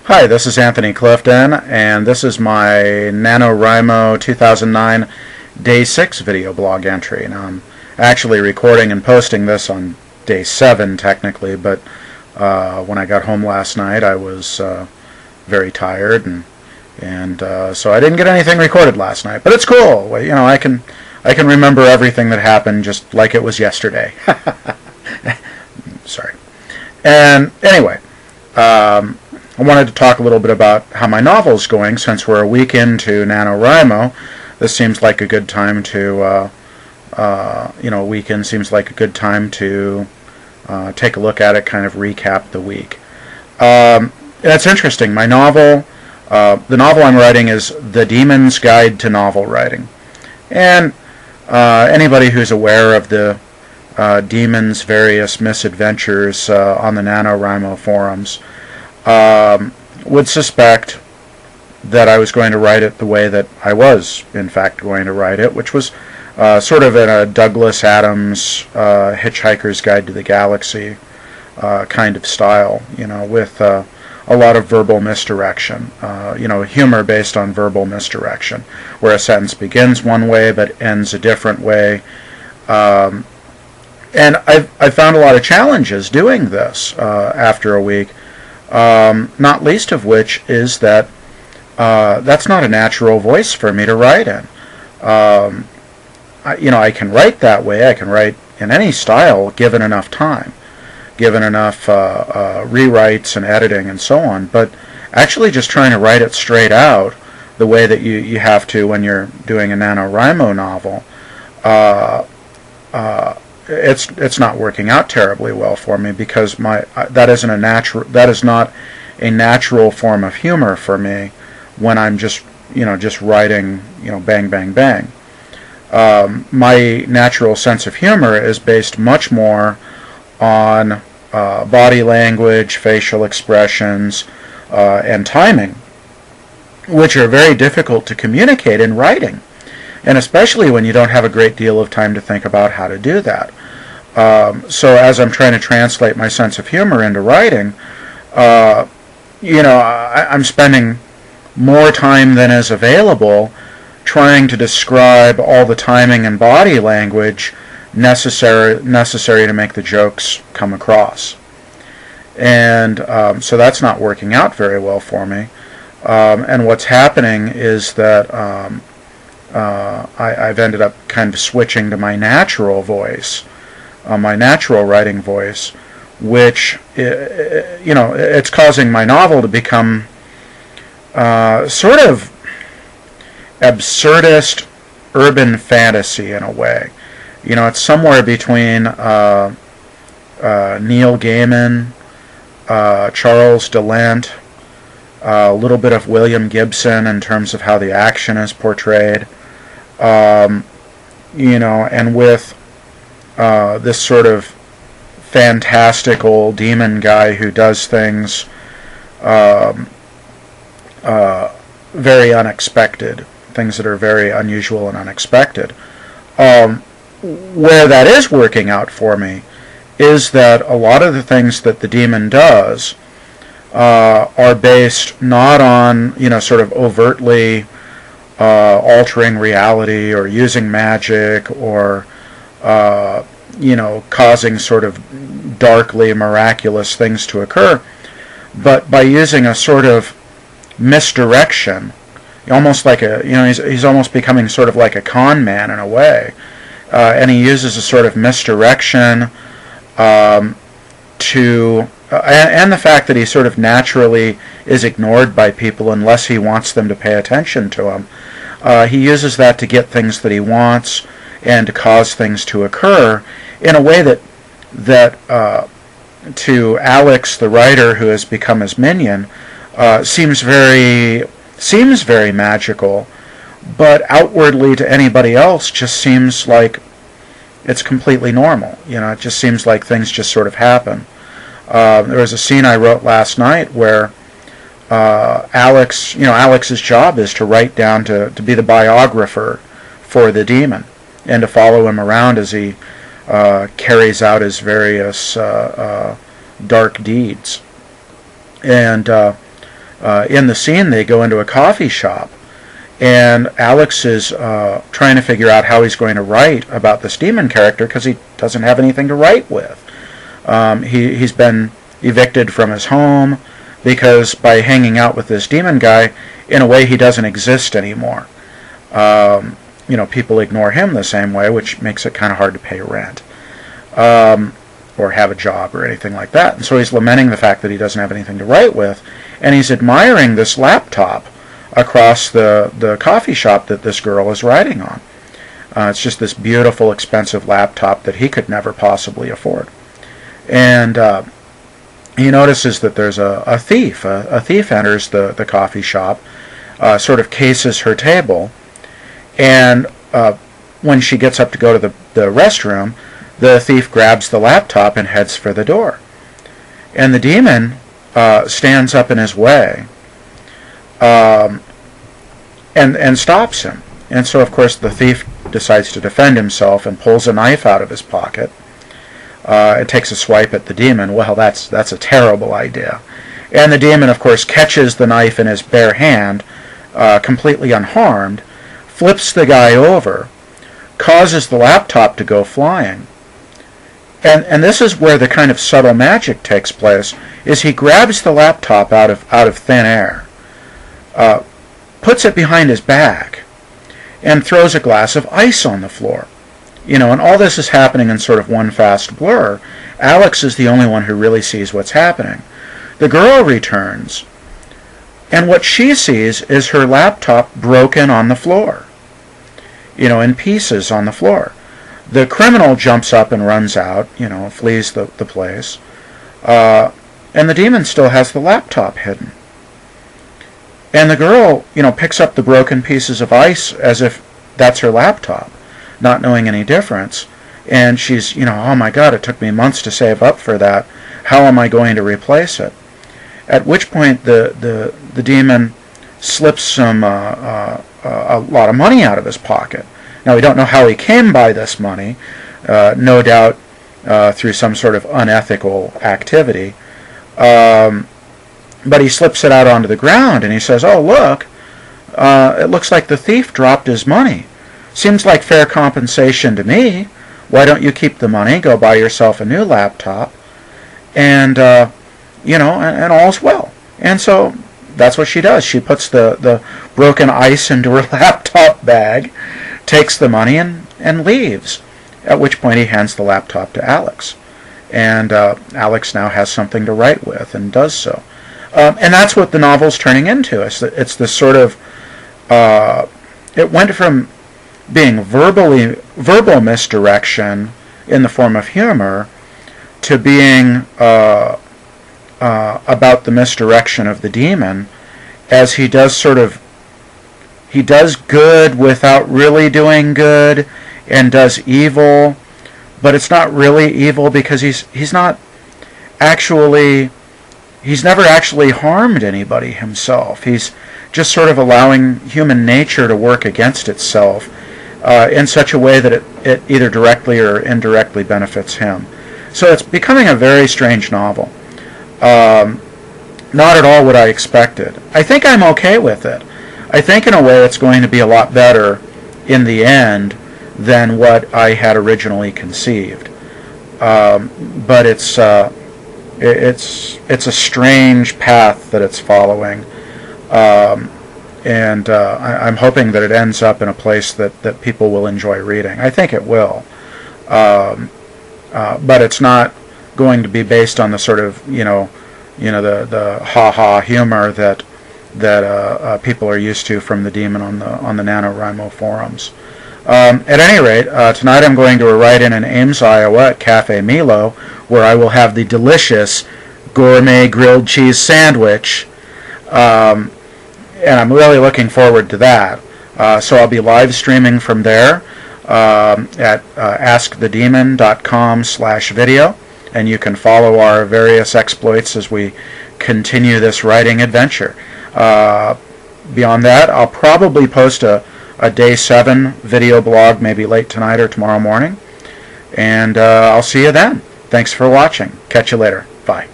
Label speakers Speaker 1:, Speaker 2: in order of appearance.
Speaker 1: Hi, this is Anthony Clifton, and this is my NaNoWriMo 2009 Day 6 video blog entry. Now, I'm actually recording and posting this on Day 7, technically, but when I got home last night, I was very tired, and so I didn't get anything recorded last night. But it's cool. Well, you know, I can remember everything that happened just like it was yesterday. Sorry. And anyway, I wanted to talk a little bit about how my novel's going. Since we're a week into NaNoWriMo, this seems like a good time to, a weekend seems like a good time to take a look at it, kind of recap the week. And it's interesting. My novel, the novel I'm writing is The Demon's Guide to Novel Writing. And anybody who's aware of the demon's various misadventures on the NaNoWriMo forums would suspect that I was going to write it the way that I was, in fact, going to write it, which was sort of in a Douglas Adams Hitchhiker's Guide to the Galaxy kind of style, with a lot of verbal misdirection, humor based on verbal misdirection, where a sentence begins one way but ends a different way. And I've found a lot of challenges doing this after a week. Not least of which is that that's not a natural voice for me to write in. I can write that way. I can write in any style given enough time, given enough rewrites and editing and so on. But actually just trying to write it straight out the way that you have to when you're doing a NaNoWriMo novel, it's not working out terribly well for me, because that is not a natural form of humor for me when I'm just writing, bang bang bang. My natural sense of humor is based much more on body language, facial expressions, and timing, which are very difficult to communicate in writing. And especially when you don't have a great deal of time to think about how to do that. So as I'm trying to translate my sense of humor into writing, I'm spending more time than is available trying to describe all the timing and body language necessary to make the jokes come across. And so that's not working out very well for me. And what's happening is that I've ended up kind of switching to my natural voice, my natural writing voice, which, it's causing my novel to become sort of absurdist urban fantasy in a way. It's somewhere between Neil Gaiman, Charles DeLint, a little bit of William Gibson in terms of how the action is portrayed. And with this sort of fantastical demon guy who does things very unexpected, things that are very unusual and unexpected. Where that is working out for me is that a lot of the things that the demon does are based not on, sort of overtly altering reality or using magic or causing sort of darkly miraculous things to occur, but by using a sort of misdirection, almost like he's almost becoming sort of like a con man in a way, and he uses a sort of misdirection to and the fact that he sort of naturally is ignored by people unless he wants them to pay attention to him. He uses that to get things that he wants and to cause things to occur in a way that to Alex, the writer who has become his minion, seems very magical, but outwardly to anybody else just seems like it's completely normal. It just seems like things just sort of happen. There was a scene I wrote last night where Alex's job is to write down, to be the biographer for the demon, and to follow him around as he carries out his various dark deeds. And in the scene, they go into a coffee shop, and Alex is trying to figure out how he's going to write about this demon character because he doesn't have anything to write with. He's been evicted from his home because by hanging out with this demon guy, in a way he doesn't exist anymore. People ignore him the same way, which makes it kind of hard to pay rent or have a job or anything like that. And so he's lamenting the fact that he doesn't have anything to write with, and he's admiring this laptop across the coffee shop that this girl is writing on. It's just this beautiful, expensive laptop that he could never possibly afford. And he notices that there's a thief. A thief enters the coffee shop, sort of cases her table, and when she gets up to go to the restroom, the thief grabs the laptop and heads for the door. And the demon stands up in his way and stops him. And so, of course, the thief decides to defend himself and pulls a knife out of his pocket. It takes a swipe at the demon. Well, that's a terrible idea. And the demon, of course, catches the knife in his bare hand, completely unharmed, flips the guy over, causes the laptop to go flying. And this is where the kind of subtle magic takes place, is he grabs the laptop out of thin air, puts it behind his back, and throws a glass of ice on the floor. And all this is happening in sort of one fast blur. Alex is the only one who really sees what's happening. The girl returns, and what she sees is her laptop broken on the floor, in pieces on the floor. The criminal jumps up and runs out, flees the place, and the demon still has the laptop hidden. And the girl, picks up the broken pieces of ice as if that's her laptop, not knowing any difference. And she's, oh my God, it took me months to save up for that. How am I going to replace it? At which point the demon slips a lot of money out of his pocket. Now, we don't know how he came by this money, no doubt through some sort of unethical activity. But he slips it out onto the ground, and he says, oh, look, it looks like the thief dropped his money. Seems like fair compensation to me. Why don't you keep the money, go buy yourself a new laptop, and, and all's well. And so that's what she does. She puts the broken ice into her laptop bag, takes the money, and leaves, at which point he hands the laptop to Alex. And Alex now has something to write with and does so. And that's what the novel's turning into. It's this sort of... it went from being verbal misdirection in the form of humor to being about the misdirection of the demon, as he does good without really doing good, and does evil, but it's not really evil because he's never actually harmed anybody himself. He's just sort of allowing human nature to work against itself in such a way that it either directly or indirectly benefits him. So it's becoming a very strange novel. Not at all what I expected. I think I'm okay with it. I think in a way it's going to be a lot better in the end than what I had originally conceived. But it's a strange path that it's following, and I'm hoping that it ends up in a place that people will enjoy reading. I think it will, but it's not going to be based on the sort of the ha-ha humor that people are used to from the demon on the NaNoWriMo forums. At any rate, tonight I'm going to a write-in Ames, Iowa at Cafe Milo, where I will have the delicious gourmet grilled cheese sandwich, and I'm really looking forward to that. So I'll be live streaming from there at askthedemon.com/video, and you can follow our various exploits as we continue this writing adventure. Beyond that, I'll probably post a Day 7 video blog maybe late tonight or tomorrow morning. And I'll see you then. Thanks for watching. Catch you later. Bye.